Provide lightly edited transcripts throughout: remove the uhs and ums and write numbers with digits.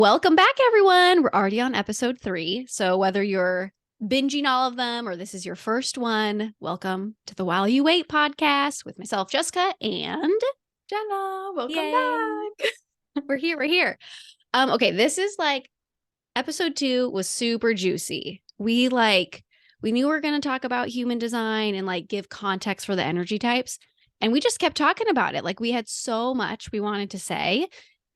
Welcome back, everyone. We're already on episode 3. So whether you're binging all of them or this is your first one, welcome to the While You Wait podcast with myself, Jessica, and Jenna. Welcome yay. back. We're here. Okay, this is like episode 2 was super juicy. We knew we were going to talk about human design and like give context for the energy types. And we just kept talking about it. Like we had so much we wanted to say.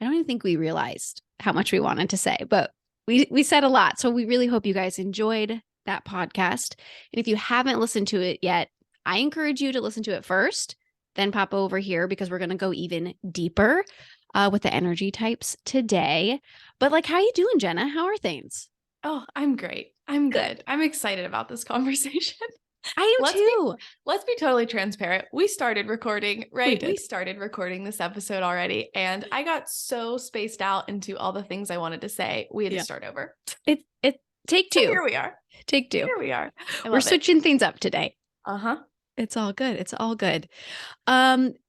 I don't even think we realized how much we wanted to say, but we said a lot. So we really hope you guys enjoyed that podcast. And if you haven't listened to it yet, I encourage you to listen to it first, then pop over here because we're going to go even deeper with the energy types today. But like, how you doing, Jenna? How are things? Oh, I'm great. I'm good. I'm excited about this conversation. I am too. Let's be totally transparent. We started recording, right? We did. We started recording this episode already, and I got so spaced out into all the things I wanted to say. We had to start over. It take 2. So here we are. Take 2. Here we are. We're switching things up today. Uh-huh. It's all good. It's all good.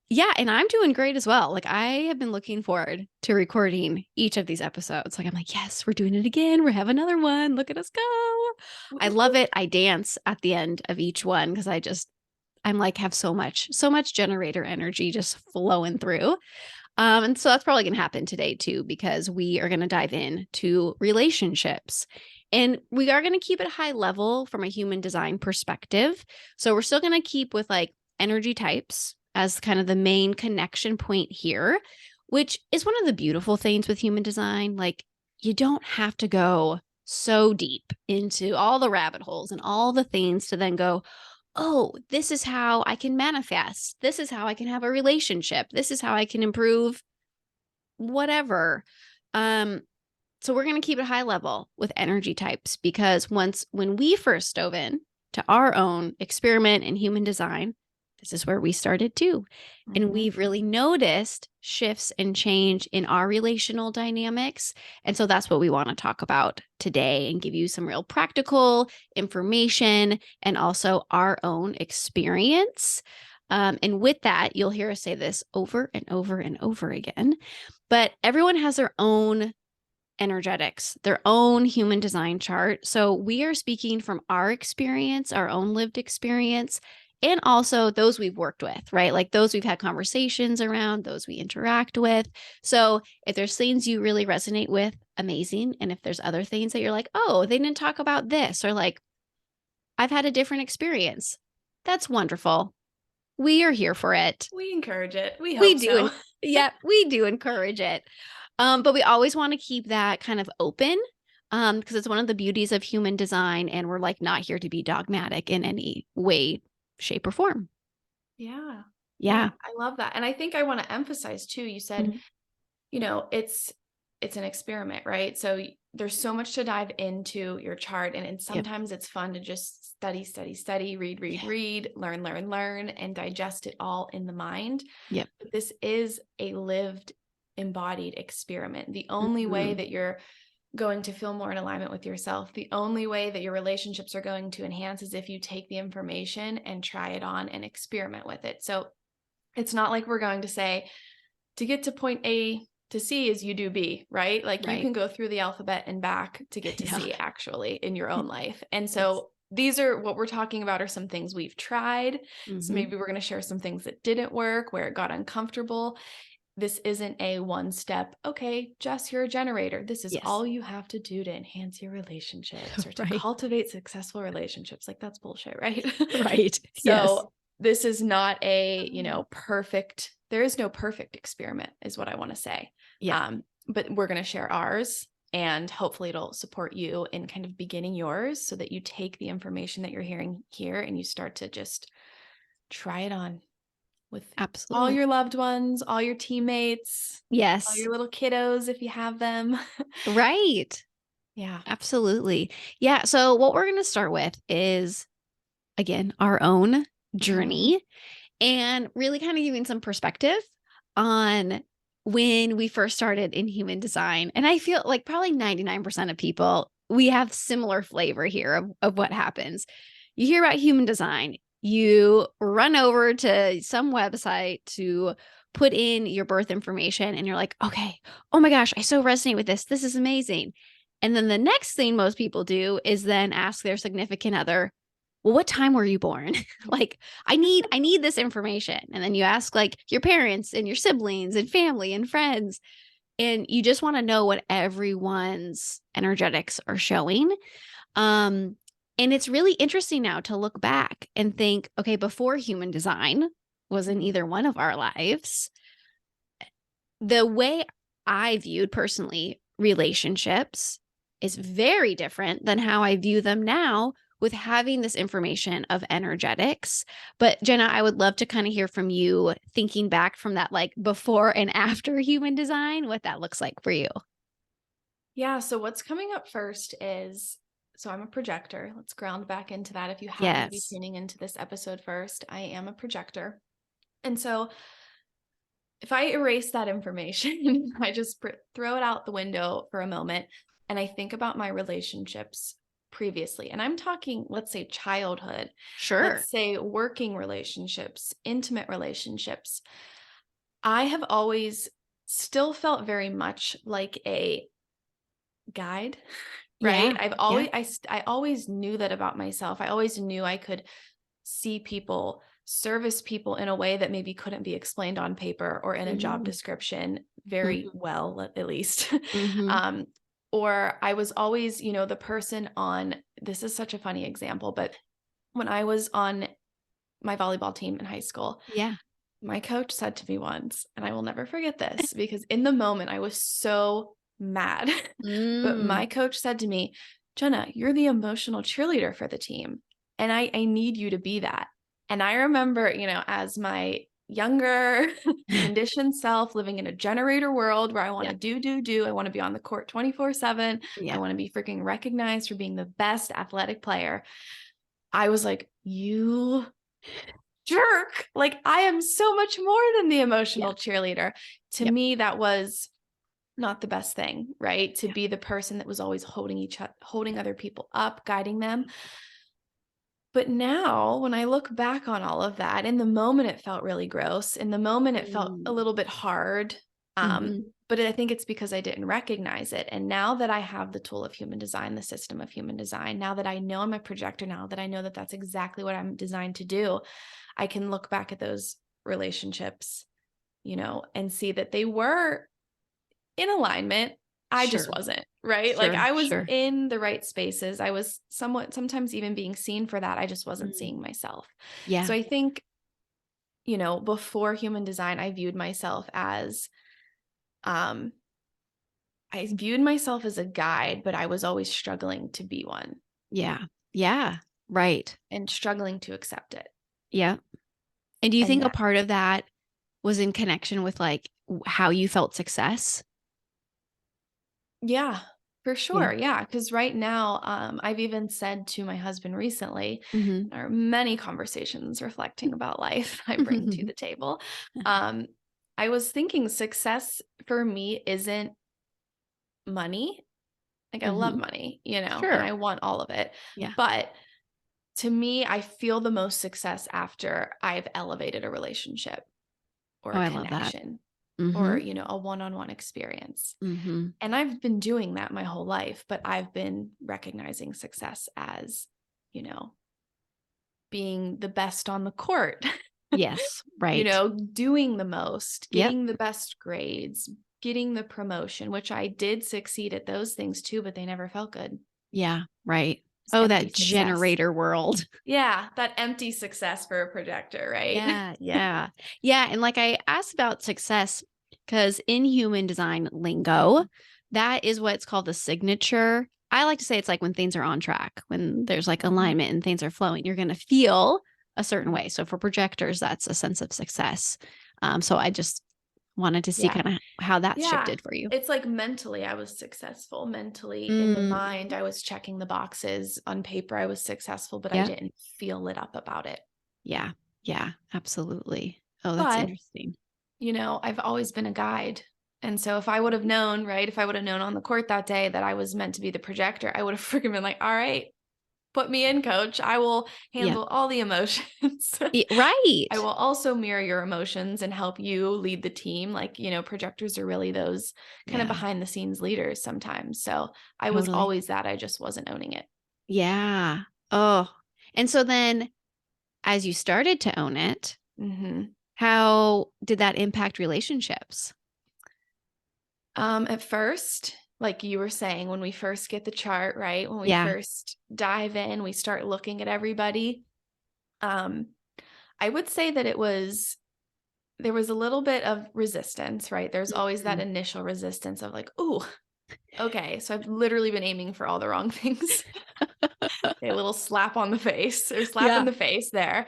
Yeah, and I'm doing great as well. Like I have been looking forward to recording each of these episodes. Like I'm like, yes, we're doing it again. We're having another one. Look at us go. I love it. I dance at the end of each one because I'm like have so much generator energy just flowing through. And so that's probably going to happen today too, because we are going to dive into relationships. And we are going to keep it high level from a human design perspective. So we're still going to keep with like energy types as kind of the main connection point here, which is one of the beautiful things with human design. Like you don't have to go so deep into all the rabbit holes and all the things to then go, oh, this is how I can manifest. This is how I can have a relationship. This is how I can improve whatever. So we're going to keep it high level with energy types because when we first dove in to our own experiment in human design, this is where we started too. Mm-hmm. And we've really noticed shifts and change in our relational dynamics. And so that's what we want to talk about today and give you some real practical information and also our own experience. And with that, you'll hear us say this over and over and over again. But everyone has their own energetics, their own human design chart. So we are speaking from our experience, our own lived experience, and also those we've worked with, right? Like those we've had conversations around, those we interact with. So if there's things you really resonate with, amazing. And if there's other things that you're like, oh, they didn't talk about this, or like, I've had a different experience, that's wonderful. We are here for it. We encourage it. We hope so. Yeah, we do encourage it. But we always want to keep that kind of open because it's one of the beauties of human design. And we're like not here to be dogmatic in any way, shape, or form. Yeah. Yeah. I love that. And I think I want to emphasize too, you said, Mm-hmm. you know, it's an experiment, right? So there's so much to dive into your chart. And sometimes it's fun to just study, read, learn, and digest it all in the mind. Yep. But this is a lived, embodied experiment. The only way that you're going to feel more in alignment with yourself, the only way that your relationships are going to enhance is if you take the information and try it on and experiment with it. So it's not like we're going to say to get to point A to C is you do B, right? Like you can go through the alphabet and back to get to C actually in your own life. And so these are what we're talking about are some things we've tried. So maybe we're going to share some things that didn't work, where it got uncomfortable. This isn't a one step, okay, Jess, you're a generator. This is all you have to do to enhance your relationships or to cultivate successful relationships. Like that's bullshit, right? Right. So this is not a, perfect, there is no perfect experiment is what I want to say. Yeah. But we're going to share ours and hopefully it'll support you in kind of beginning yours so that you take the information that you're hearing here and you start to just try it on. With all your loved ones, all your teammates. Yes. All your little kiddos, if you have them. Right. Yeah. Absolutely. Yeah. So what we're going to start with is, again, our own journey and really kind of giving some perspective on when we first started in human design. And I feel like probably 99% of people, we have similar flavor here of what happens. You hear about human design. You run over to some website to put in your birth information and you're like, okay, oh my gosh, I so resonate with this. This is amazing. And then the next thing most people do is then ask their significant other, well, what time were you born? Like, I need this information. And then you ask like your parents and your siblings and family and friends, and you just want to know what everyone's energetics are showing. Um, and it's really interesting now to look back and think, okay, before human design was in either one of our lives, the way I viewed personally relationships is very different than how I view them now with having this information of energetics. But Jenna, I would love to kind of hear from you thinking back from that, like before and after human design, what that looks like for you. Yeah. So what's coming up first is, so I'm a projector. Let's ground back into that. If you happen to be Yes. tuning into this episode first, I am a projector. And so if I erase that information, I just throw it out the window for a moment and I think about my relationships previously. And I'm talking, let's say childhood, Sure. let's say working relationships, intimate relationships. I have always still felt very much like a guide, right? Yeah. Yeah. I always knew that about myself. I always knew I could see people, service people in a way that maybe couldn't be explained on paper or in a job Mhm. description very Mhm. well, at least. Mhm. um, or I was always, the person on, this is such a funny example, but when I was on my volleyball team in high school, Yeah. my coach said to me once, and I will never forget this because in the moment I was so mad. But my Mm. coach said to me, Jenna, you're the emotional cheerleader for the team. And I need you to be that. And I remember, as my younger conditioned self living in a generator world where I want Yeah. to do. I want to be on the court 24/7. I Yeah. want to be freaking recognized for being the best athletic player. I was like, you jerk. Like, I am so much more than the Yeah. emotional cheerleader. To Yep. me, that was not the best thing, right? To Yeah. be the person that was always holding other people up, guiding them. But now, when I look back on all of that, in the moment it felt really gross. In the moment it felt a Mm. little bit hard. Mhm. But I think it's because I didn't recognize it. And now that I have the tool of human design, the system of human design, now that I know I'm a projector, now that I know that that's exactly what I'm designed to do, I can look back at those relationships, and see that they were in alignment. I just Sure. wasn't, right? Like, Sure. I was Sure. in the right spaces. I was sometimes even being seen for that. I just wasn't Mm. seeing myself. So Yeah. I think, before human design, um, I viewed myself as a guide, but I was always struggling to be one Yeah. Yeah. Right. and struggling to accept it. Yeah. And do you And think a that, part of that was in connection with like how you felt success? yeah, for Yeah. sure. Yeah. Cause right now, I've even said to my husband recently, Mhm. there are many conversations reflecting about life I bring to the table. Um, I was thinking success for me isn't money. Like, I love Mhm. money, and Sure. I want all of it. Yeah. But to me, I feel the most success after I've elevated a relationship or Oh, a I love that. connection or, Mhm. a one-on-one experience. Mhm. And I've been doing that my whole life, but I've been recognizing success as, you know, being the best on the court, Yes. Right. doing the most, Yep. getting the best grades, getting the promotion, which I did succeed at those things too, but they never felt good. Yeah. Right. It's Oh, empty that success. generator world. Yeah, that empty success for a projector, right? Yeah, yeah. Yeah, and like I asked about success because in human design lingo, that is what's called the signature. I like to say it's like when things are on track, when there's like Mhm, alignment and things are flowing, you're going to feel a certain mhm. way. So for projectors, that's a sense of success. So I just wanted to see Yeah. kind of how that Yeah. shifted for you. It's like mentally, I was successful. Mentally, in the Mm, mind, I was checking the boxes. On paper, I was successful, but I yeah, didn't feel lit up about it. yeah, yeah, absolutely. Oh, that's But, interesting. I've always been a guide. And so if I would have known, right, if I would have known on the court that day that I was meant to be the projector, I would have freaking been like, all right, put me in, coach. I will Yeah. handle all the emotions. I will Right. also mirror your emotions and help you lead the team. Like, projectors are really those kind of Yeah. behind the scenes leaders sometimes. So I was Totally. always that. I just wasn't owning it. Yeah. Oh. And so then as you started to own it, Hmm. how did that impact relationships? At first, like you were saying, when we first get the chart, right? When we Yeah. first dive in, we start looking at everybody. Um, I would say that there was a little bit of resistance, right? There's always that Mhm. initial resistance of like, oh, okay. So I've literally been aiming for all the wrong things. A little slap on the face or slap in Yeah. the face there.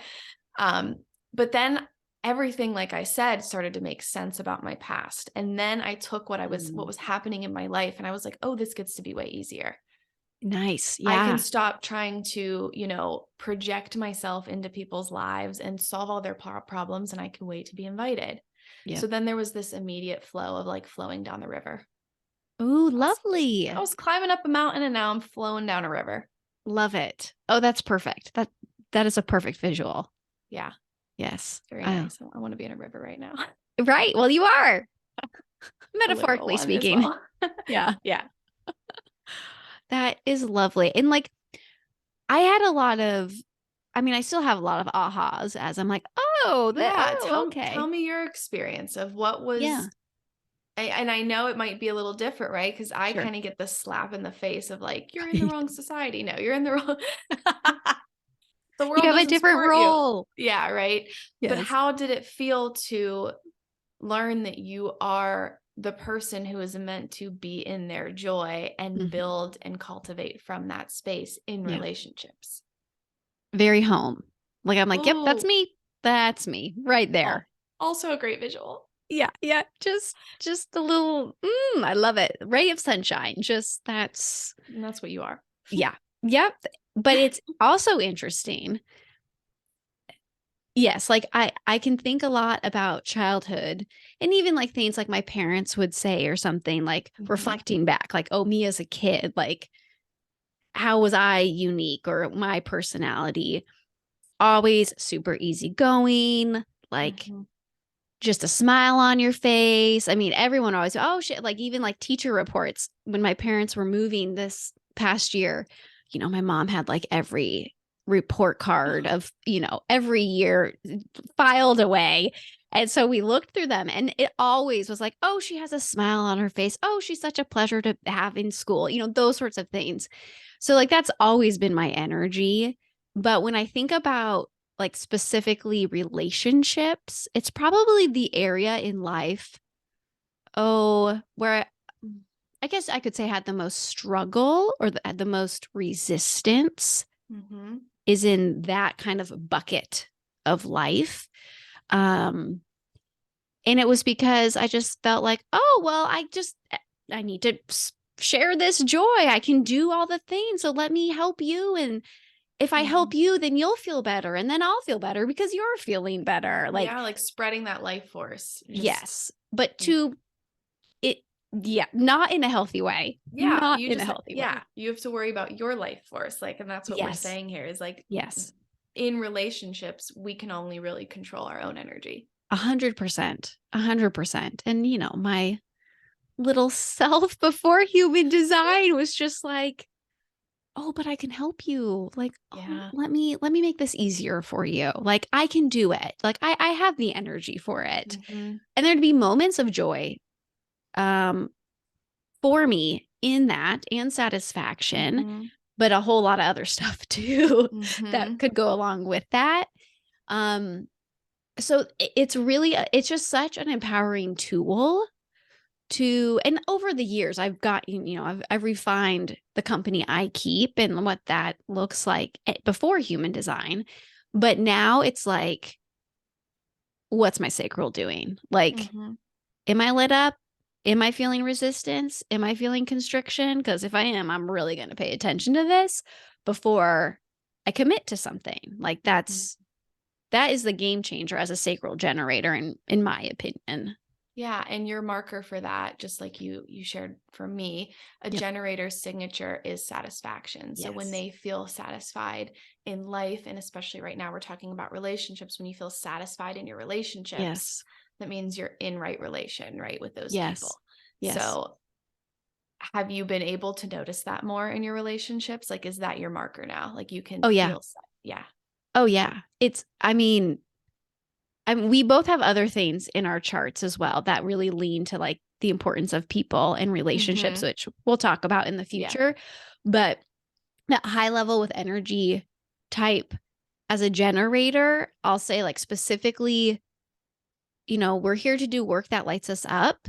Um, but then everything, like I said, started to make sense about my past. And then I took what Mm. was happening in my life and I was like, oh, this gets to be way easier. Nice. I can Yeah. stop trying to, project myself into people's lives and solve all their problems, and I can wait to be invited. Yep. So then there was this immediate flow of like flowing down the river. Ooh, I was, lovely. I was climbing up a mountain and now I'm flowing down a river. Love it. Oh, that's perfect. That is a perfect visual. Yeah, Yes. very Oh, nice. I want to be in a river right now. right. Well, you are, A literal metaphorically one as speaking. well. Yeah. Yeah. That is lovely. And like I had a lot of I mean, I still have a lot of ahas as I'm like, Yeah. Tell okay. me your experience of what was, Yeah, and I know it might be a little different, right? Because I sure. kind of get the slap in the face of like, you're in the wrong society. No, you're in the wrong, the You world have a doesn't different support you. role. Yeah. Right. But Yes. how did it feel to learn that you are the person who is meant to be in their joy and Mhm. build and cultivate from that space in Yeah. relationships? Very home. Like I'm like, yep, that's Oh, me. That's me right oh, there. also a great visual. Yeah, yeah. Just a little I love it. Ray of sunshine. Just that's And that's what you are. yeah. Yep. But it's also interesting. Yes, like I can think a lot about childhood and even like things like my parents would say or something like Mhm. reflecting back like oh me as a kid like how was I unique or my personality always super easygoing like Mhm. just a smile on your face. I mean, everyone always, oh shit, like even like teacher reports when my parents were moving this past year, my mom had like every report card of, every year filed away. And so we looked through them and it always was like, oh, she has a smile on her face. Oh, she's such a pleasure to have in school, those sorts of things. So, like, that's always been my energy. But when I think about like specifically relationships, it's probably the area in life, where I guess I could say had the most struggle or the most resistance Mhm. is in that kind of bucket of life. Um, and it was because I just felt like, oh, well, I need to share this joy. I can do all the things. So let me help you. And if I Mhm. help you, then you'll feel better. And then I'll feel better because you're feeling better. Like, Yeah, like spreading that life force. Just yes, but it, yeah, not in a healthy way. yeah, Not in a healthy way. you have to worry about your life force. Like, and that's what we're Yes. saying here is like Yes. in relationships, we can only really control our own energy. 100%. 100%. And, my little self before human design was just like, oh, but I can help you. Like, oh, Yeah. let me make this easier for you. Like I can do it. Like I have the energy for it. Mhm. And there'd be moments of joy um for me in that and satisfaction, Mhm. but a whole lot of other stuff too that Mhm. could go along with that. Um so it's really it's just such an empowering tool to and over the years I've gotten, I've refined the company I keep and what that looks like before human design. But now it's like, what's my sacral doing? Like, Mhm. am I lit up? Am I feeling resistance? Am I feeling constriction? Because if I am, I'm really going to pay attention to this before I commit to something. Like Mhm. that is the game changer as a sacral generator in my opinion. Yeah, and your marker for that, just like you shared for me, a Yep. generator's signature is satisfaction. So when Yes. they feel satisfied in life, and especially right now we're talking about relationships, when you feel satisfied in your relationships, Yes. that means you're in right relation, right, with those people. Yes. Yes. So have you been able to notice that more in your relationships? Like, is that your marker now? Like you can Oh, yeah. feel, yeah. Oh, yeah. I mean, we both have other things in our charts as well that really lean to like the importance of people and relationships, Mm-hmm. which we'll talk about in the Yeah. future. But that high level with energy type as a generator, I'll say like specifically, we're here to do work that lights us up.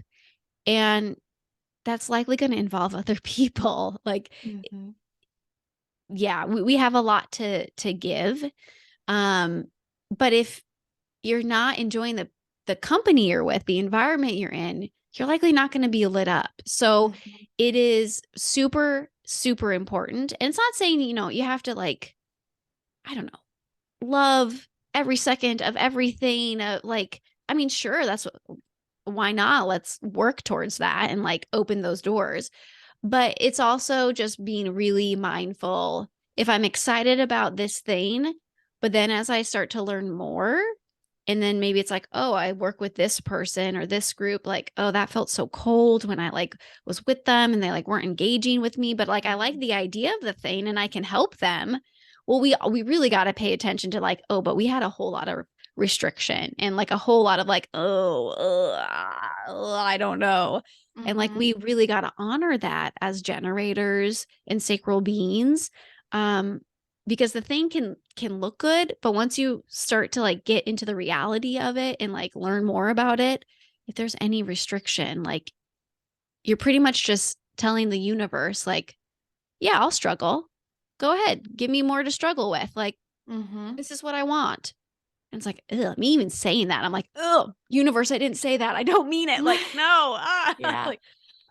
And that's likely going to involve other people. Like, Mm-hmm. yeah, we have a lot to give. Um, but if you're not enjoying the company you're with, the environment you're in, you're likely not going to be lit up. So Mm-hmm. it is super, super important. And it's not saying, you have to like, I don't know, love every second of everything. Like, I mean, sure, why not? Let's work towards that and like open those doors. But it's also just being really mindful. If I'm excited about this thing, but then as I start to learn more, and then maybe it's like, oh, I work with this person or this group, like, oh, that felt so cold when I like was with them and they like weren't engaging with me, but like I like the idea of the thing and I can help them. Well, we really got to pay attention to like, oh, but we had a whole lot of restriction and like a whole lot of like, I don't know. And like Mm-hmm. we really got to honor that as generators and sacral beings. Um, because the thing can look good, but once you start to like get into the reality of it and like learn more about it, if there's any restriction, like you're pretty much just telling the universe like, yeah, I'll struggle. Go ahead, give me more to struggle with. Like Mm-hmm. this is what I want. And it's like, ugh, me even saying that, I'm like, oh, universe, I didn't say that. I don't mean it. Like, no, Yeah. like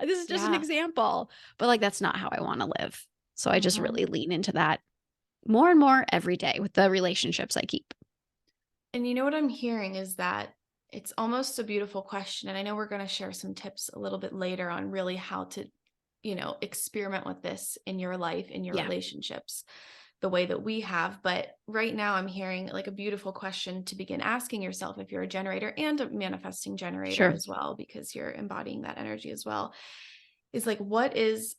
this is just an Yeah. example. But like that's not how I want to live. So I just Mm-hmm. really lean into that more and more every day with the relationships I keep. And you know what I'm hearing is that it's almost a beautiful question. And I know we're going to share some tips a little bit later on really how to, experiment with this in your life, in your Yeah, relationships, the way that we have. But right now, I'm hearing like a beautiful question to begin asking yourself if you're a generator and a manifesting generator sure. as well, because you're embodying that energy as well. Is like, what is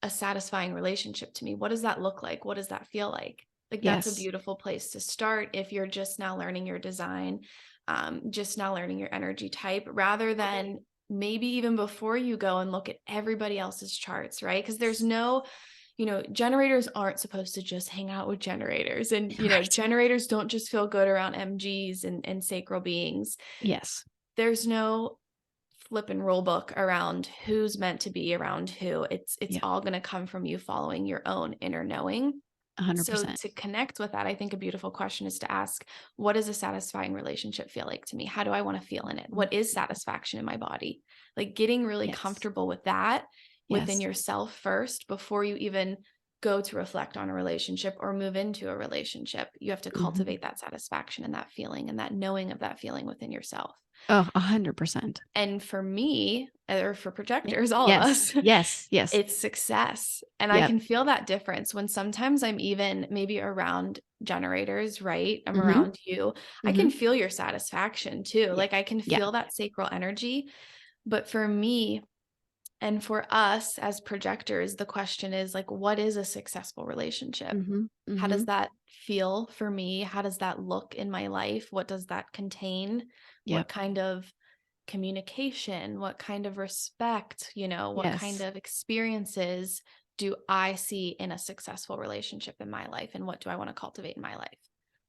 a satisfying relationship to me? What does that look like? What does that feel like? Like that's a Yes. beautiful place to start if you're just now learning your design, just now learning your energy type, rather than maybe even before you go and look at everybody else's charts, right? Because there's no, generators aren't supposed to just hang out with generators, and Right. generators don't just feel good around MGs and sacral beings. Yes. There's no flip and rule book around who's meant to be around who. It's Yeah. all going to come from you following your own inner knowing. So 100%. to connect with that, I think a beautiful question is to ask, what does a satisfying relationship feel like to me? How do I want to feel in it? Mhm. What is satisfaction in my body? Like getting really Yes. comfortable with that within Yes. yourself first before you even go to reflect on a relationship or move into a relationship. You have to Mhm. cultivate that satisfaction and that feeling and that knowing of that feeling within yourself. Oh, 100%. And for me, or for Yeah. projectors, all of Yes. us, Yes. Yes. it's success. And I Yep. can feel that difference when sometimes I'm even maybe around generators, right? I'm Mhm. around you. I can Mhm. feel your satisfaction too. Yeah. Like I can Yeah. feel that sacral energy. But for me, and for us as projectors, the question is like, what is a successful relationship? Mhm. How does Mhm. that feel for me? How does that look in my life? What does that contain? What Yep. kind of communication, what kind of respect, what kind Yes. of experiences do I see in a successful relationship in my life, and what do I want to cultivate in my life?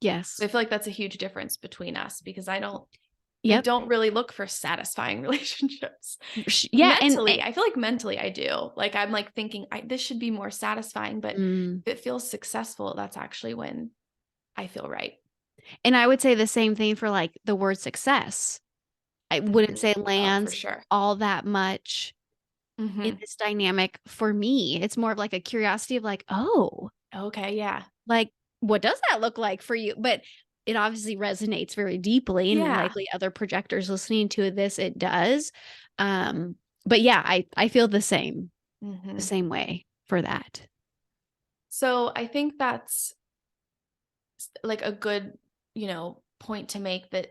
So Yes. I feel like that's a huge difference between us because I Yep. don't really look for satisfying relationships. Yeah, Mentally, I feel like mentally I do. Like I'm like thinking this should be more satisfying, but mm, if it feels successful, that's actually when I feel right. and I would say the same thing for like the word success. I wouldn't say Oh, for lands sure. all that much in Hmm. this dynamic for me. It's more of like a curiosity of like, oh, Okay. Yeah. like what does that look like for you? But it obviously resonates very deeply, and Yeah. likely other projectors listening to this, it does. But yeah, I feel the Hmm. same way for that. So I think that's like a good, point to make, that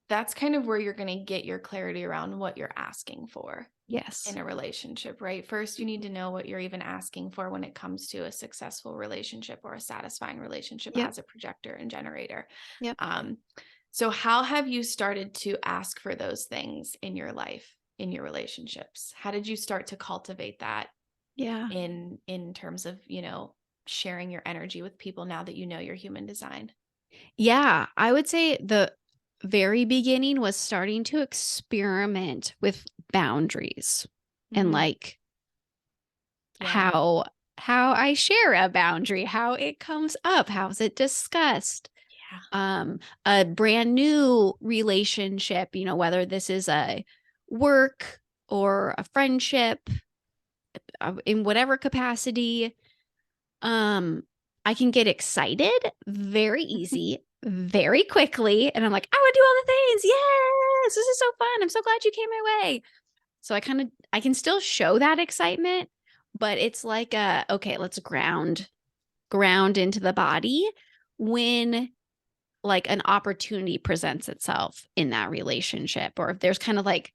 that's kind of where you're going to get your clarity around what you're asking for in Yes. a relationship, right? First, you need to know what you're even asking for when it comes to a successful relationship or a satisfying relationship Yep. as a projector and generator. Yep. Um, so, how have you started to ask for those things in your life, in your relationships? How did you start to cultivate that Yeah. in terms of sharing your energy with people now that you know your human design? Yeah, I would say the very beginning was starting to experiment with boundaries and Hmm. like Yeah. how I share a boundary, how it comes up, how's it discussed. Yeah. A brand new relationship, whether this is a work or a friendship, in whatever capacity, um, I can get excited very easy, very quickly. And I'm like, I would do all the things. Yes, this is so fun. I'm so glad you came my way. So I can still show that excitement, but it's like, okay, let's ground into the body when like an opportunity presents itself in that relationship, or if there's kind of like,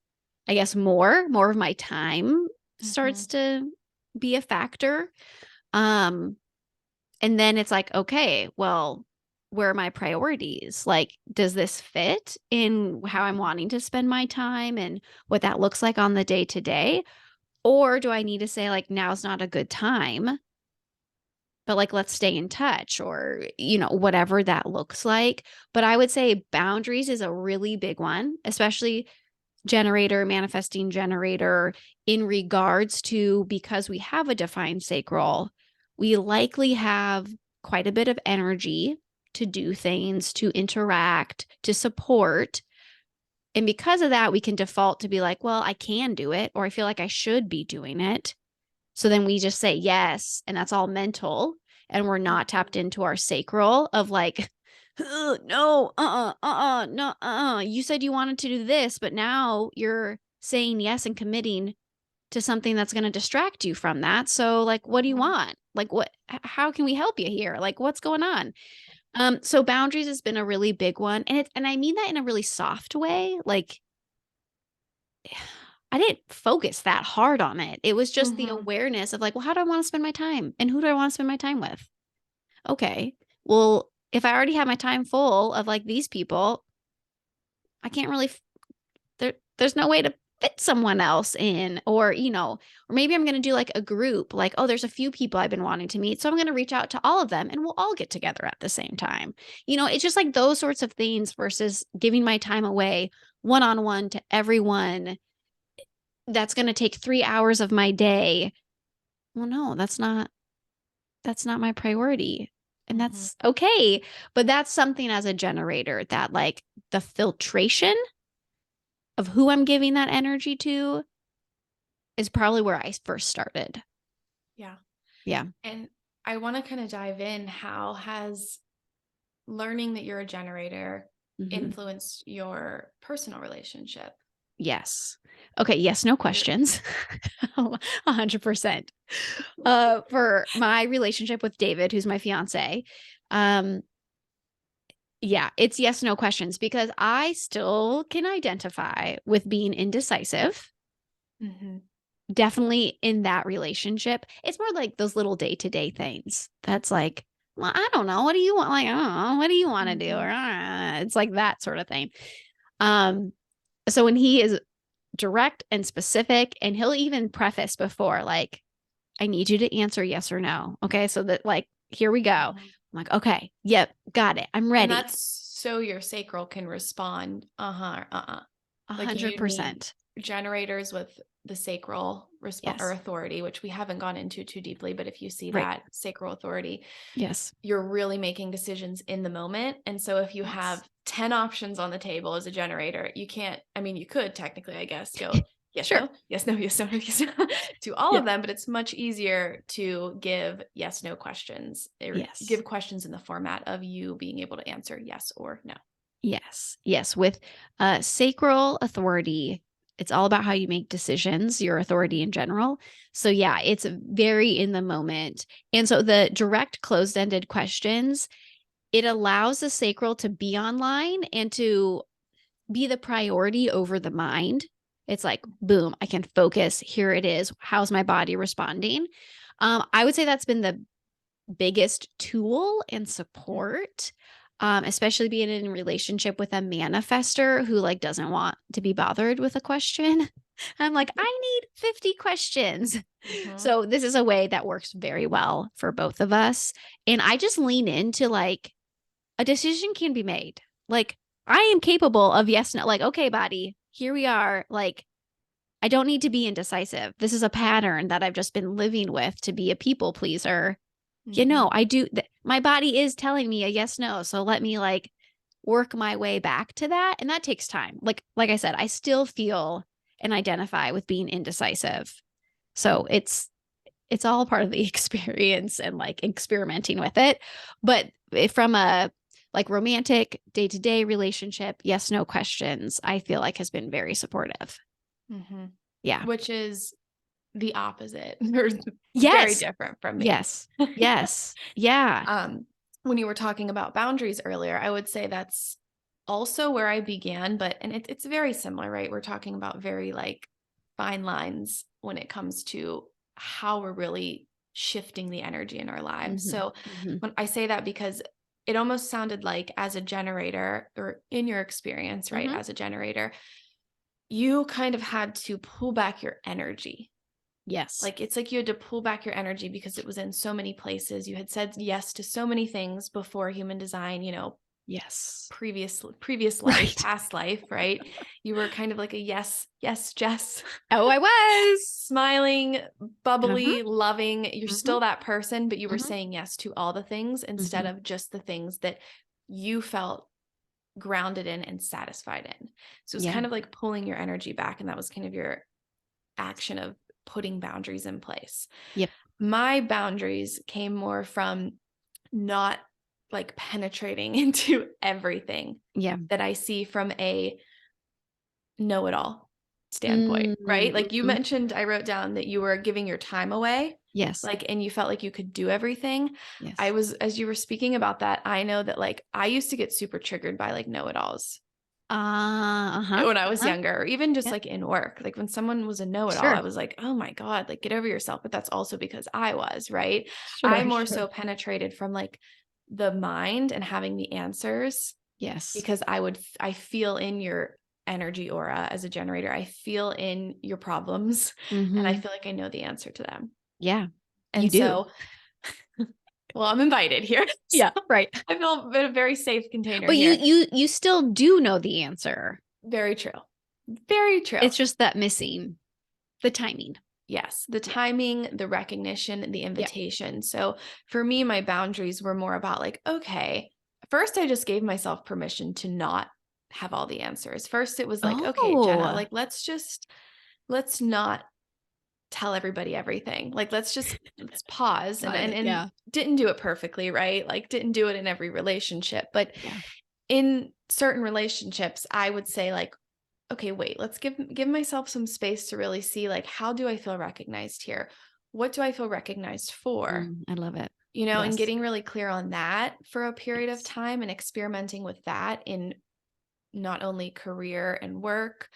I guess more of my time Hmm. starts to be a factor. Um, and then it's like, okay, well, where are my priorities? Like, does this fit in how I'm wanting to spend my time and what that looks like on the day to day? Or do I need to say, like, now's not a good time, but like, let's stay in touch, or, whatever that looks like. But I would say boundaries is a really big one, especially generator, manifesting generator, in regards to, because we have a defined sacral, we likely have quite a bit of energy to do things, to interact, to support. And because of that, we can default to be like, well, I can do it, or I feel like I should be doing it. So then we just say yes, and that's all mental. And we're not tapped into our sacral of like, no, no, you said you wanted to do this, but now you're saying yes and committing to something that's going to distract you from that. So, like, what do you Hmm. want? Like, how can we help you here? Like, what's going on? So boundaries has been a really big one. And I mean that in a really soft way. Like, I didn't focus that hard on it. It was just the Hmm. awareness of like, well, how do I want to spend my time? And who do I want to spend my time with? Okay. Well, if I already have my time full of like these people, I can't really there's no way to fit someone else in, or maybe I'm going to do like a group, like, oh, there's a few people I've been wanting to meet, so I'm going to reach out to all of them and we'll all get together at the same time. It's just like those sorts of things versus giving my time away one on one to everyone. That's going to take 3 hours of my day. Well, no, that's not my priority. And Hmm. that's okay. But that's something as a generator that like the filtration of who I'm giving that energy to is probably where I first started. Yeah. Yeah. And I want to kind of dive in. How has learning that you're a generator Hmm. influenced your personal relationship? Yes. Okay. Yes. No Your questions. 100%. For my relationship with David, who's my fiance, um, yeah, it's yes, no questions, because I still can identify with being indecisive. Hmm. Definitely in that relationship. It's more like those little day-to-day things. That's like, well, I don't know. What do you want? Like, I don't know. What do you want to do? Hmm. Or, it's like that sort of thing. Um, so when he is direct and specific, and he'll even preface before, like, I need you to answer yes or no. Okay. So that, like, here we go. I'm Hmm. like, okay, yep, got it. I'm And ready. that's so your sacral can respond. Uh-huh. Uh-uh. A Like hundred you need percent. generators with the sacral response or Yes. authority, which we haven't gone into too deeply, but if you see Right. that sacral authority, Yes. you're really making decisions in the moment. And so if you Yes. have 10 options on the table as a generator, you can't, I mean, you could technically, I guess, go yes, Sure. no, yes, no, yes, no, yes, no, to all Yeah. of them, but it's much easier to give yes, no questions or Yes. give questions in the format of you being able to answer yes or no. Yes. Yes. With sacral authority, it's all about how you make decisions, your authority in general. So, yeah, it's very in the moment. And so the direct closed ended questions, it allows the sacral to be online and to be the priority over the mind. It's like, boom, I can focus. Here it is. How's my body responding? I would say that's been the biggest tool and support, especially being in a relationship with a manifester who like doesn't want to be bothered with a question. I'm like, I need 50 questions. Mm-hmm. So this is a way that works very well for both of us. And I just lean into like a decision can be made. Like I am capable of yes, no, like, okay, body, here we are. Like I don't need to be indecisive. This is a pattern that I've just been living with to be a people pleaser. Mm-hmm. I do. My body is telling me a yes, no. So let me like work my way back to that. And that takes time. Like I said, I still feel and identify with being indecisive. So it's all part of the experience and like experimenting with it. But from a like romantic day-to-day relationship, yes, no questions, I feel like has been very supportive. Mm-hmm. Yeah. Which is the opposite or very Yes. different from me. Yes. Yes. Yeah. um, when you were talking about boundaries earlier, I would say that's also where I began, but and it's very similar, right? We're talking about very like fine lines when it comes to how we're really shifting the energy in our lives. Mm-hmm. So Mm-hmm. when I say that because it almost sounded like as a generator or in your experience, right, Mm-hmm. as a generator, you kind of had to pull back your energy. Yes. Like it's like you had to pull back your energy because it was in so many places. You had said yes to so many things before human design, Yes. previous life, Right. past life, right? You were kind of like a yes, Jess. Oh, I was. Smiling, Uh-huh. bubbly, loving. You're Mm-hmm. still that person, but you were Mm-hmm. saying yes to all the things instead Mm-hmm. of just the things that you felt grounded in and satisfied in. So it's Yeah. kind of like pulling your energy back. And that was kind of your action of putting boundaries in place. Yep. My boundaries came more from not like penetrating into everything Yeah. that I see from a know-it-all standpoint, right? Like you Mm-hmm. mentioned, I wrote down that you were giving your time away, Yes. like, and you felt like you could do everything. I Yes. was, as you were speaking about that, I know that like I used to get super triggered by like know-it-alls Uh-huh. when I was Uh-huh. younger, or even just Yeah. like in work. Like when someone was a know-it-all, I Sure. was like, oh my God, like get over yourself. But that's also because I was, right? I Sure. more Sure. so penetrated from like the mind and having the answers Yes. because I feel in your energy aura as a generator. I feel in your problems and I Mm-hmm. feel like I know the answer to them. Yeah. You And do. so, well, I'm invited here. So Yeah. Right. I feel in a very safe container But you here. you you still do know the answer. Very true. Very true. It's just that missing the timing. Yes, the Yeah. timing, the recognition, the Yeah. invitation. So for me, my boundaries were more about like, okay, first I just gave myself permission to not have all the answers. First it was like, okay, Jenna, Oh, like let's not tell everybody everything. Like let's pause and got and it. and Yeah. didn't do it perfectly, right? Like didn't do it in every relationship, but Yeah. in certain relationships, I would say like, okay, wait, let's give myself some space to really see like how do I feel recognized here? What do I feel recognized for? I love it. And Yes. getting really clear on that for a period of Yes. time and experimenting with that in not only career and work,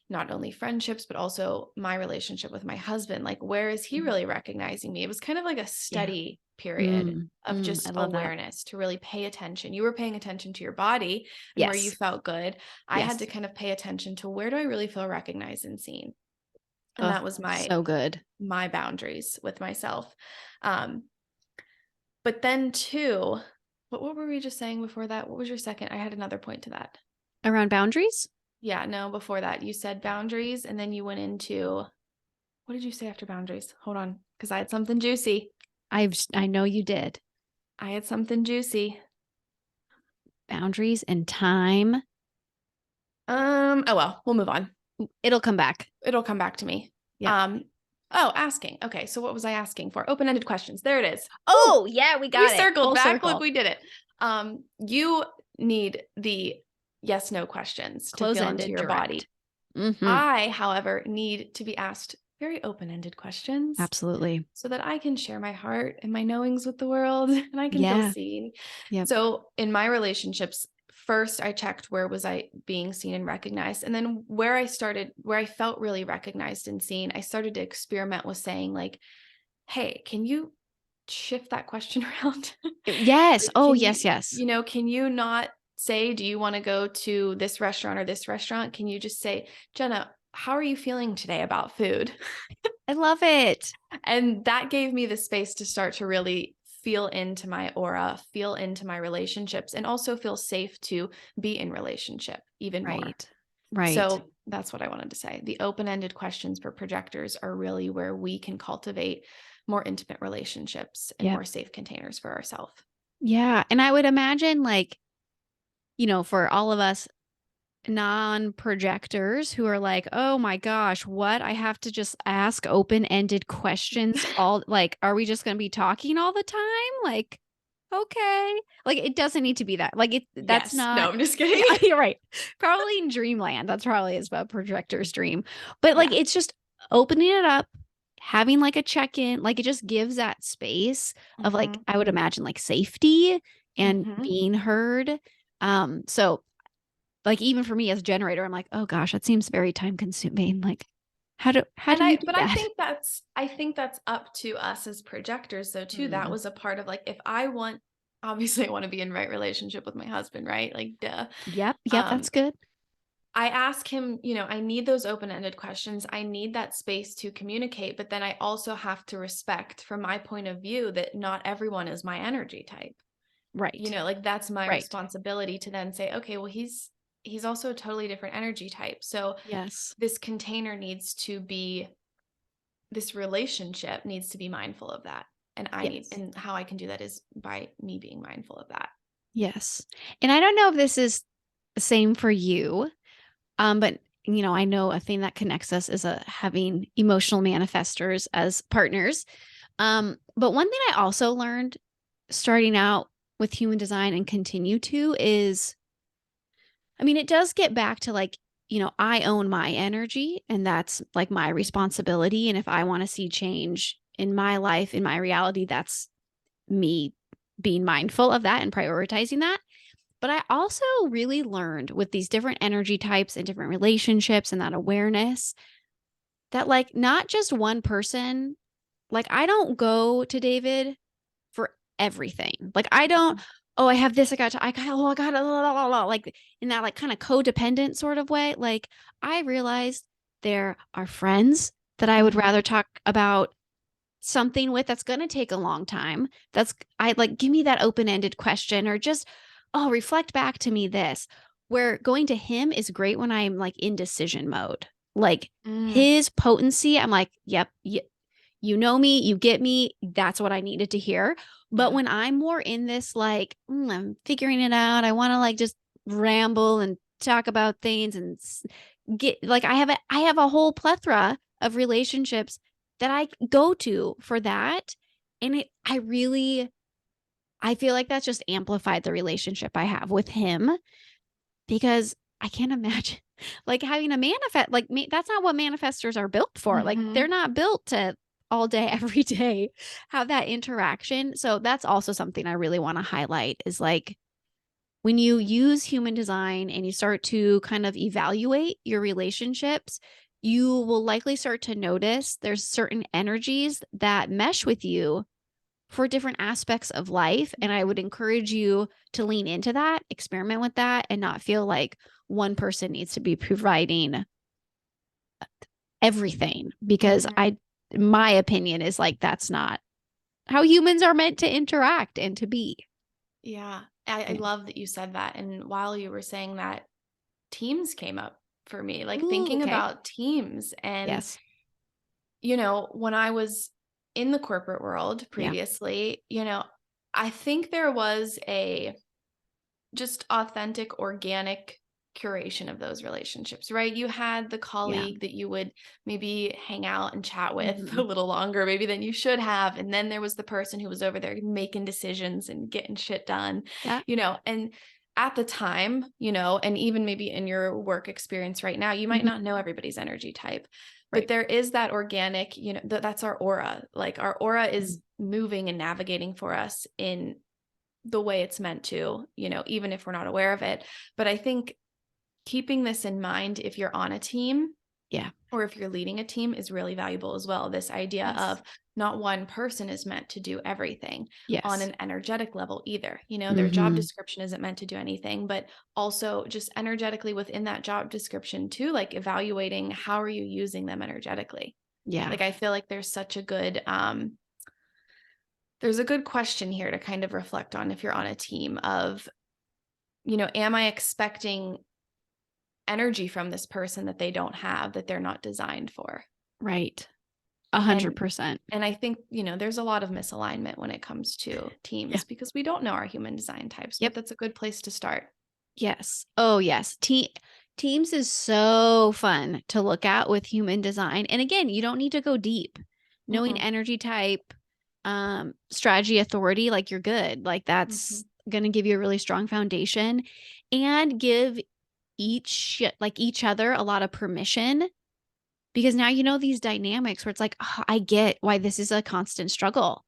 not only friendships, but also my relationship with my husband. Like, where is he Mhm. really recognizing me? It was kind of like a Yeah. study period of I just love that. awareness to really pay attention. You were paying attention to your body and where you Yes. felt good. I had to Yes. kind of pay attention to where do I really feel recognized and seen? And Oh, that was so good. my boundaries with myself. Um, but then too, what were we just saying before that? What was your second? I had another point to that. Around boundaries? Yeah, no, before that, you said boundaries and then you went into what did you say after boundaries? Hold on, because I had something juicy. I know you did. I had something juicy. Boundaries and time. Oh well, we'll move on. It'll come back. It'll come back to me. Yep. Asking. Okay. So what was I asking for? Open-ended questions. There it is. Woo! Oh, yeah, we We got it. circled Full back. Look, circle. we did it. You need the yes, no questions to feel into Close-ended, your body. direct. Mhm. I, however, need to be asked very open-ended questions Absolutely. so that I can share my heart and my knowings with the world and I can feel Yeah. seen. Yep. So in my relationships, first I checked where was I being seen and recognized. And then where I felt really recognized and seen, I started to experiment with saying like, hey, can you shift that question around? Yes. Like, Oh, can yes, yes. can you not say, do you want to go to this restaurant or this restaurant? Can you just say, Jenna, how are you feeling today about food? I love it. And that gave me the space to start to really feel into my aura, feel into my relationships, and also feel safe to be in relationship even more. Right. Right. So that's what I wanted to say. The open-ended questions for projectors are really where we can cultivate more intimate relationships and Yep. more safe containers for ourselves. Yeah. And I would imagine, like, for all of us non-projectors who are like, "Oh my gosh, what? I have to just ask open-ended questions all like, are we just gonna be talking all the time?" Like, okay. Like, it doesn't need to be that. Like, that's Yes. No, not I'm just yeah, kidding. you're right. Probably in dreamland, that's probably is what projectors dream. But, like, Yeah. it's just opening it up, having, like, a check-in, like, it just gives that space of, like, Mhm. I would imagine, like, safety and Mhm. being heard. So like, even for me as a generator, I'm like, "Oh gosh, that seems very time consuming." Like, how And do you do I that? think that's up to us as projectors though too. That Mm. was a part of like if I want obviously I want to be in right relationship with my husband, right? Like duh. Yep, yep, Um that's good. I ask him, I need those open-ended questions. I need that space to communicate, but then I also have to respect from my point of view that not everyone is my energy type. Right, Like that's my right. responsibility to then say, okay, well he's also a totally different energy type. So Yes, this container needs to be this relationship needs to be mindful of that. yes, And how I can do that is by me being mindful of that. yes. And I don't know if this is the same for you, but, I know a thing that connects us is, having emotional manifestors as partners. But one thing I also learned starting out with human design and continue to is I mean, it does get back to like, I own my energy and that's like my responsibility. And if I want to see change in my life, in my reality, that's me being mindful of that and prioritizing that. But I also really learned with these different energy types and different relationships and that awareness that, like, not just one person, like, I don't go to David for everything. Like, I don't, "Oh, I have this, I got la, la, la," like, in that, like, kinda codependent sort of way. Like, I realized there are friends that I would Mhm. rather talk about something with that's gonna take a long time. I like, give me that open-ended question or just, "Oh, reflect back to me this." Where going to him is great when I'm, like, in decision mode. Like, Mm, his potency, I'm like, "Yep, you know me, you get me, that's what I needed to hear." But yeah. when I'm more in this, like, I'm figuring it out, I wanna, like, just ramble and talk about things and get like, I have a whole plethora of relationships that I go to for that, and I feel like that's just amplified the relationship I have with him because I can't imagine, like, having a manifest like, me that's not what manifestors are built for, like, they're Mhm. not built to all day, every day have that interaction, so that's also something I really wanna highlight is, like, when you use human design and you start to kind of evaluate your relationships, you will likely start to notice there's certain energies that mesh with you for different aspects of life. And I would encourage you to lean into that, experiment with that, and not feel like one person needs to be providing everything because Mhm. my opinion is like, that's not how humans are meant to interact and to be. Yeah. I Yeah. love that you said that. And while you were saying that, teams came up for me, like Ooh, thinking okay. about teams. And, Yes. when I was in the corporate world Yeah. previously, I think there was a just authentic, organic curation of those relationships, right? You had the Yeah. colleague that you would maybe hang out and chat with a Mhm. little longer, maybe than you should have. And then there was the person who was over there making decisions and getting shit done, Yeah. and at the time, and even maybe in your work experience right now, you might Mhm. not know everybody's energy type, but Right. there is that organic, that's our aura. Like our aura Mhm. is moving and navigating for us in the way it's meant to, even if we're not aware of it. But I think keeping this in mind if you're on a team Yeah. or if you're leading a team is really valuable as well. This idea Yes. of not one person is meant to do everything on Yes. an energetic level either. Their job Mhm. description isn't meant to do anything, but also just energetically within that job description too, like evaluating how are you using them energetically. Yeah. Like I feel like there's a good question here to kind of reflect on if you're on a team of, am I expecting energy from this person that they don't have, that they're not designed for? Right. And 100%. and I think, there's a lot of misalignment when it comes to Yeah. teams because we don't know our human design types, but Yep. that's a good place to start. Yes. Oh, yes. Teams is so fun to look at with human design. And again, you don't need to go deep. Knowing Mm-mm. energy type, strategy, authority, like you're good. Like Mhm. that's going to give you a really strong foundation and give each other a lot of permission because now you know these dynamics where it's like, oh, I get why this is a constant struggle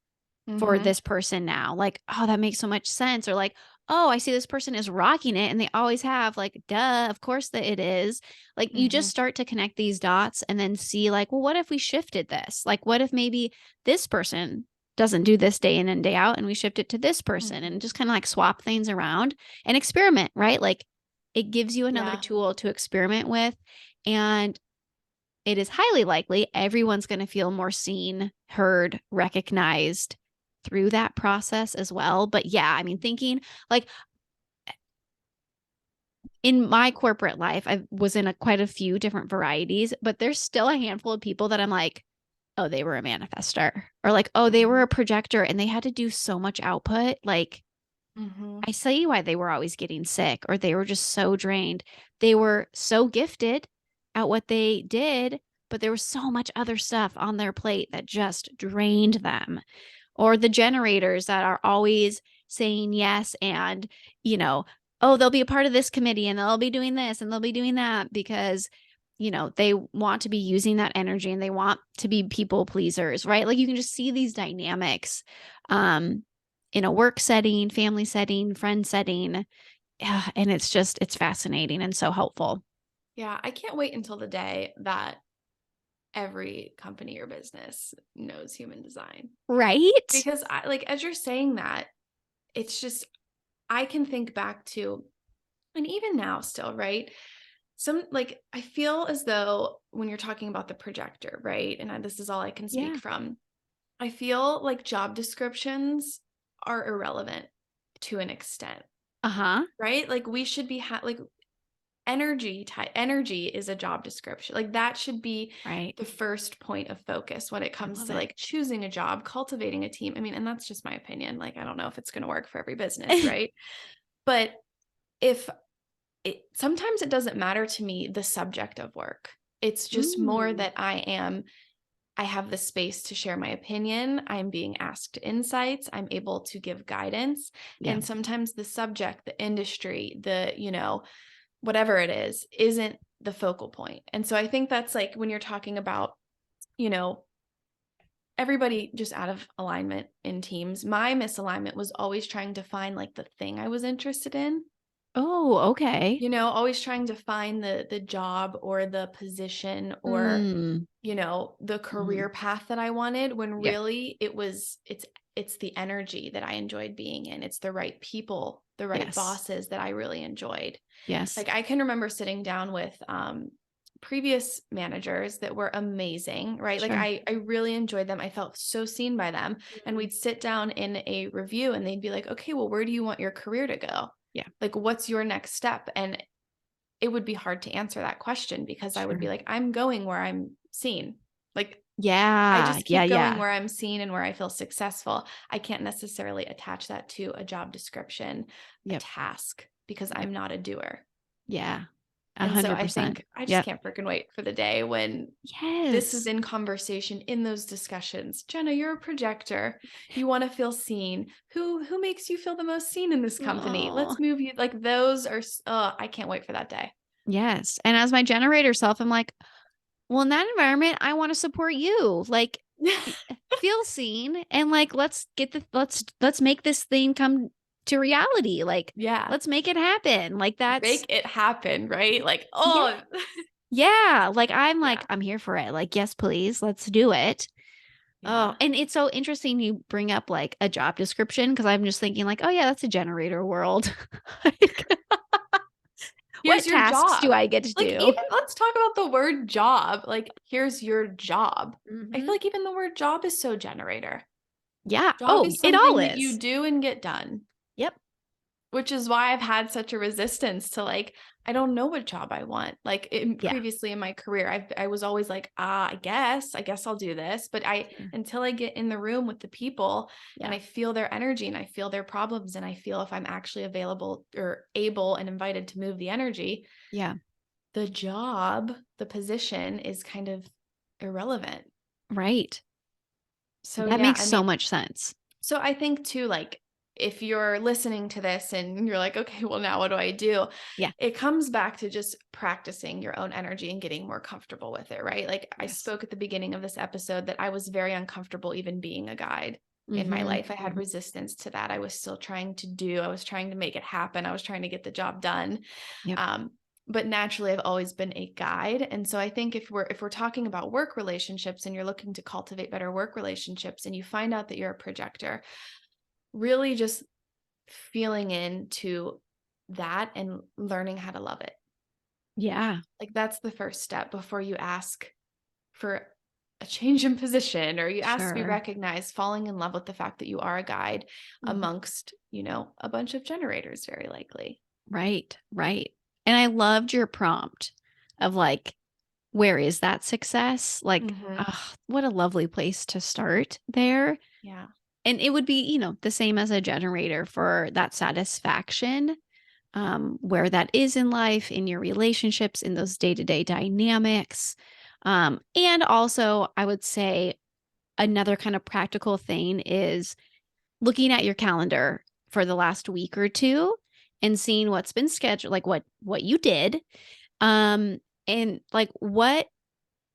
for Mhm. this person now. Like, oh, that makes so much sense. Or like, oh, I see this person is rocking it and they always have. Like, duh, of course that it is. Like, you just Mhm. start to connect these dots and then see, like, well, what if we shifted this? Like, what if maybe this person doesn't do this day in and day out and we shift it to this person Mhm. and just kind of like swap things around and experiment, right? Like, it gives you another Yeah. tool to experiment with. And it is highly likely everyone's going to feel more seen, heard, recognized through that process as well. But yeah, I mean, thinking like in my corporate life, I was in quite a few different varieties, but there's still a handful of people that I'm like, oh, they were a manifester, or like, oh, they were Mhm. a projector and they had to do so much output. Like, Mhm. I see why they were always getting sick or they were just so drained. They were so gifted at what they did, but there was so much other stuff on their plate that just drained them. Or the generators that are always saying yes and, you know, oh, they'll be a part of this committee and they'll be doing this and they'll be doing that because, they want to be using that energy and they want to be people pleasers, right? Like you can just see these dynamics um in a work setting, family setting, friend setting. Yeah, and it's fascinating and so helpful. Yeah, I can't wait until the day that every company or business knows human design. Right? Because I like as you're saying that, it's just I can think back to, and even now still, right? I feel as though when you're talking about the projector, right? And this is all I can speak Yeah. from. I feel like job descriptions are irrelevant to an extent, Uh-huh. right? Like we should be like energy is a job description. Like that should be Right. the first point of focus when it I comes love to it. like choosing a job, cultivating a team. I mean, and that's just my opinion. Like I don't know if it's going to work for every business, right? But if sometimes it doesn't matter to me the subject of work. It's just more Mm. that I have the space to share my opinion. I'm being asked insights. I'm able to give guidance. Yeah. And sometimes the subject, the industry, whatever it is, isn't the focal point. And so I think that's like when you're talking about, you know, everybody just out of alignment in teams, my misalignment was always trying to find like the thing I was interested in. Oh, okay. Always trying to find the job or the position or, Mm. the Mhm. career path that I wanted when Yep. really it's the energy that I enjoyed being in. It's the right people, the right Yes. bosses that I really enjoyed. Yes. Like I can remember sitting down with previous managers that were amazing, right? Like Sure. I really enjoyed them. I felt so seen by them. And Mhm. we'd sit down in a review and they'd be like, "Okay, well, where do you want your career to go? Yeah. Like what's your next step?" And it would be hard to answer that question because I would be Sure. like, "I'm going where I'm seen." Like I Yeah. just Yeah, keep going yeah. where I'm seen and where I feel successful. I can't necessarily attach that to a job description, a Yep. task because Yep. I'm not a doer. Yeah. And so I 100%. think I just Yep. can't freaking wait for the day when this is Yes. in conversation in those discussions. Jenna, you're a projector. You want to feel seen. Who makes you feel the most seen in this company? Oh, Let's move you. Like those are, I can't wait for that day. yes. And as my generator self, I'm like, well, in that environment, I want to support you. Like, feel seen and like let's make this thing come to reality. Like, Yeah. let's make it happen. Like that's Make it happen, right? Like, yeah. oh, Yeah. Like yeah. I'm here for it. Like, yes, please, let's do it. Oh, Yeah. and it's so interesting you bring up like a job description because I'm just thinking like, oh yeah, that's a generator world. Like, Here's what your tasks do job. I get to Like, do? even let's talk about the word job. Like, here's your job. I Hmm. feel like even the word job is so generator. Yeah. Job Oh, is it all something that you is. do and get done, Yep. which is why I've had such a resistance to like, I don't know what job I want. Like Yeah. previously in my career, I was always like, I guess I'll do this. But Sure. until I get in the room with the people and Yeah. I feel their energy and I feel their problems and I feel if I'm actually available or able and invited to move the energy, Yeah. the job, the position is kind of irrelevant. Right. So That yeah, makes I so mean, much sense. so I think too, like if you're listening to this and you're like, okay, well, now what do I do? Yeah. It comes back to just practicing your own energy and getting more comfortable with it, right? Like I Yes. spoke at the beginning of this episode that I was very uncomfortable even being a guide in my Mm-hmm. life. I had resistance to that. I was still I was trying to make it happen. I was trying to get the job done. Yep. Um, but naturally I've always been a guide. And so I think if we're talking about work relationships and you're looking to cultivate better work relationships and you find out that you're a projector, really just feeling into that and learning how to love it. Yeah. Like that's the first step before you ask for a change in position or you ask to be Sure. recognized, falling in love with the fact that you are a guide Mhm. amongst, a bunch of generators, very likely. Right. Right. And I loved your prompt of like, where is that success? Like, Hmm. what a lovely place to start there. Yeah. And it would be, the same as a generator for that satisfaction, where that is in life, in your relationships, in those day to day dynamics. And also, I would say another kind of practical thing is looking at your calendar for the last week or two and seeing what's been scheduled, like what you did, um, and like what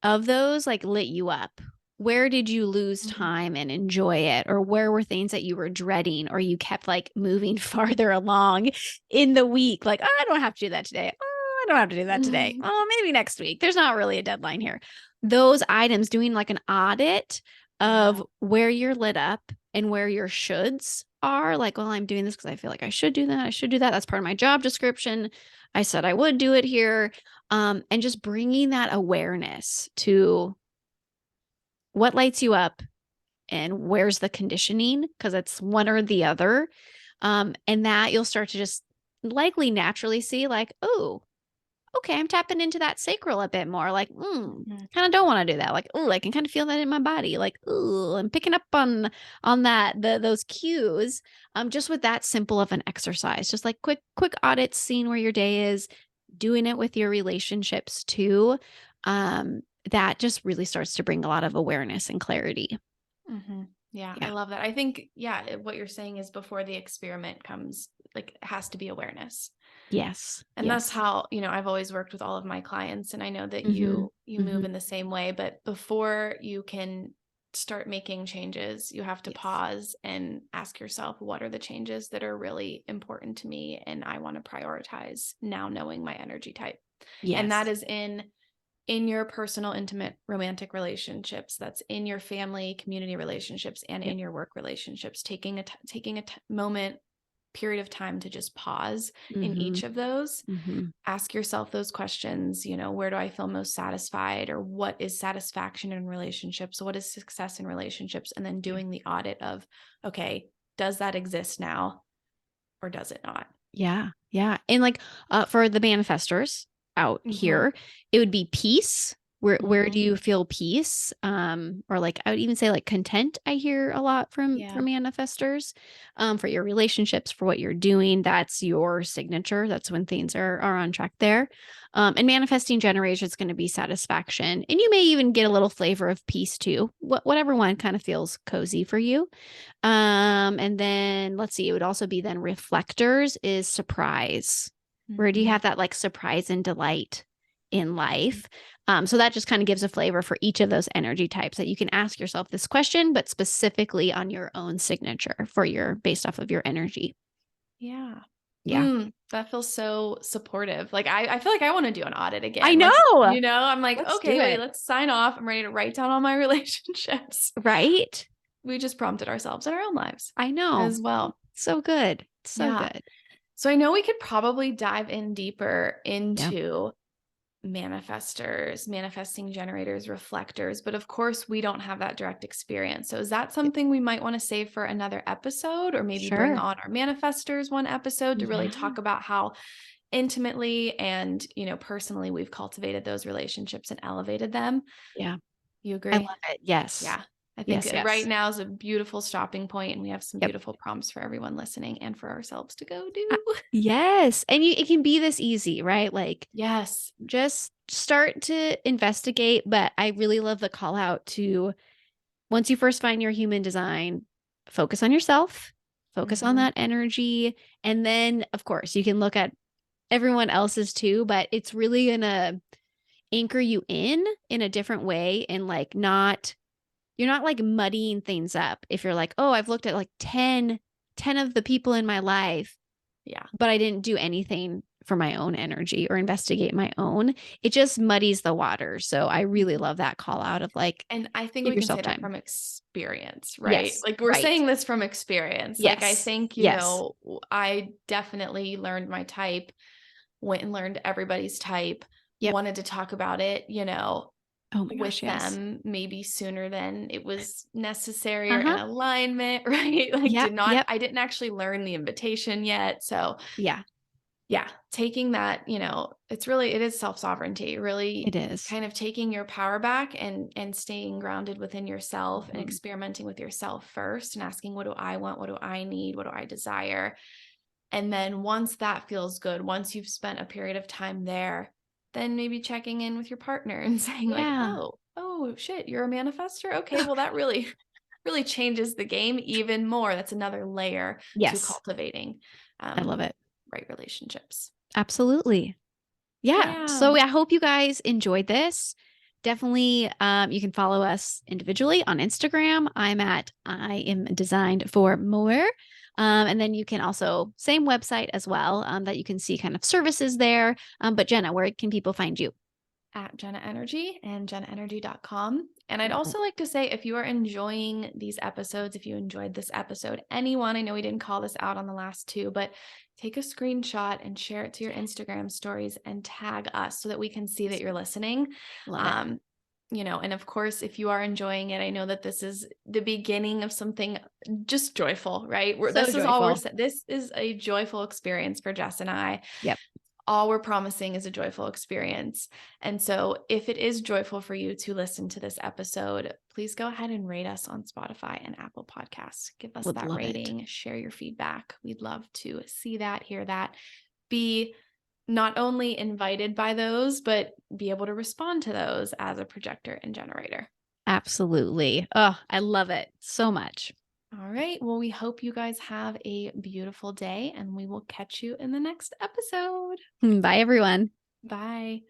of those like lit you up. Where did you lose Mhm. time and enjoy it? Or where were things that you were dreading or you kept like moving farther along in the week? Like, oh, I don't have to do that today. Oh, I don't have to do that today. Oh, maybe next week. There's not really a deadline here. Those items, doing like an audit Yeah. of where you're lit up and where your shoulds are. Like, well, I'm doing this because I feel like I should do that. I should do that. That's part of my job description. I said I would do it here. And just bringing that awareness to what lights you up and where's the conditioning, because it's one or the other. And that you'll start to just likely naturally see, like, oh, okay, I'm tapping into that sacral a bit more. Like, Mhm. kind of don't want to do that. Like, oh, I can kind of feel that in my body. Like, oh, I'm picking up on those cues. Just with that simple of an exercise, just like quick audits, seeing where your day is, doing it with your relationships too. That just really starts to bring a lot of awareness and clarity. Yeah, I Yeah. love that. I think, yeah, what you're saying is before the experiment comes, like, it has to be awareness. Yes. And that's Yes. how, I've always worked with all of my clients and I know that Mm-hmm. you move Mm-hmm. in the same way, but before you can start making changes, you have to Yes. pause and ask yourself, what are the changes that are really important to me and I want to prioritize now knowing my energy type. And that Yes. is in your personal, intimate, romantic relationships. That's in your family, community relationships, and Yep. in your work relationships. Taking a moment, period of time to just pause in Mm-hmm. each of those. Mm-hmm. Ask yourself those questions. Where do I feel most satisfied, or what is satisfaction in relationships? What is success in relationships? And then Yeah. doing the audit of, okay, does that exist now, or does it not? Yeah. Yeah. And like for the manifestors out Mm-hmm. here, it would be peace. Where do Mhm. you feel peace? Or like I would even say like content, I hear a lot Yeah. from manifestors. For your relationships, for what you're doing, that's your signature. That's when things are on track there. And manifesting generation is going to be satisfaction. And you may even get a little flavor of peace too. Whatever one kind of feels cozy for you. And then let's see, it would also be then reflectors is surprise. Where do you Mhm. have that like surprise and delight in life? So that just kind of gives a flavor for each of those energy types that you can ask yourself this question, but specifically on your own signature for your based off of your energy. Yeah. Yeah. That feels so supportive. Like I feel like I want to do an audit I again. Let's, know. I'm like, Let's do okay, wait, it. let's sign off. I'm ready to write down all my relationships. Right? We just prompted ourselves in our own lives I know. as well. So good. So Yeah. good. So I know we could probably dive in deeper Yeah. into manifestors, manifesting generators, reflectors, but of course we don't have that direct experience. So is that Yeah. something we might want to save for another episode, or maybe bring Sure. on our manifestors one episode to really Yeah. talk about how intimately and, personally we've cultivated those relationships and elevated them? Yeah. You I agree? love it. Yes. Yeah. I think Yes, right yes. now is a beautiful stopping point, and we have some Yep. beautiful prompts for everyone listening and for ourselves to go Uh, do. yes. And it can be this easy, right? Like Yes. just start to investigate. But I really love the call out to once you first find your human design, focus on yourself, focus on Mhm. that energy. And then, of course, you can look at everyone else's too, but it's really going to anchor you in a different way and like you're not like muddying things up. If you're like, oh, I've looked at like ten of the people in my life Yeah. but I didn't do anything for my own energy or investigate my own. It just muddies the water. So I really Mhm. love that call out of like, And I think give we can say yourself that time. from experience, right? Yes. Like we're Right. saying this from experience. Like I Yes. think, Yes. I definitely learned my type, went and learned everybody's type, Yep. wanted to talk about it, Oh my gosh. with Yes. them maybe sooner than it was necessary Uh or in huh. alignment, right? Like Yep. Yep. I didn't actually learn the invitation yet. So Yeah. yeah, taking that, it is self-sovereignty, It really is. kind of taking your power back and staying grounded within yourself and Mhm. experimenting with yourself first and asking, what do I want? What do I need? What do I desire? And then once that feels good, once you've spent a period of time there, then maybe checking in with your partner and saying like, Yeah. oh shit, you're a manifester. Okay, well that really really changes the game even more. That's another layer to Yes. cultivating I love um, it. right relationships. Absolutely. Yeah. Yeah. So I hope you guys enjoyed this. Definitely, you can follow us individually on Instagram. I am designed for more. And then you can also same website as well that you can see kind of services there. But Jenna, where can people find you? At Jenna Energy and jennaenergy.com. And I'd Mhm. also like to say, if you are enjoying these episodes, if you enjoyed this episode, anyone, I know we didn't call this out on the last two, but take a screenshot and share it to your Instagram stories and tag us so that we can see that you're listening. Love it. Um, and of course, if you are enjoying it, I know that this is the beginning of something just joyful, right? So This is all we're joyful. saying. This is a joyful experience for Jess and I. Yep. All we're promising is a joyful experience. And so, if it is joyful for you to listen to this episode, please go ahead and rate us on Spotify and Apple Podcasts. Give us Would that love it. rating, share your feedback. We'd love to see that, hear that, be not only invited by those, but be able to respond to those as a projector and generator. Absolutely. Oh, I love it so much. All right. Well, we hope you guys have a beautiful day, and we will catch you in the next episode. Bye, everyone. Bye.